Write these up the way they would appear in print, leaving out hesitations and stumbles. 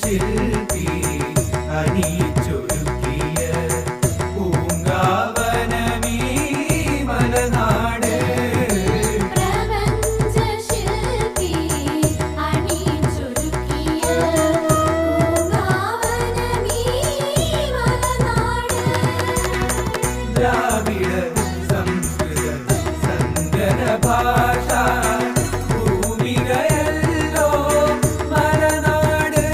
ശില്പി അണിയിച്ചൊരുക്കിയ പൂങ്കാവനമീ മലനാട്. ദ്രാവിഡ സംസ്കൃത സങ്കര ഭാഷ ഭൂമികയല്ലോ മലനാട്.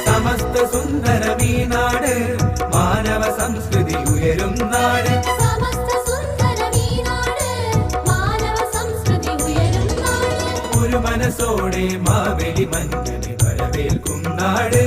സമസ്ത സുന്ദരമീ നാട് മാനവ സംസ്കൃതി ഉയരും നാട്. ഒരു മനസ്സോടെ മാവേലി മന്നനെ വരവേൽക്കും നാട്.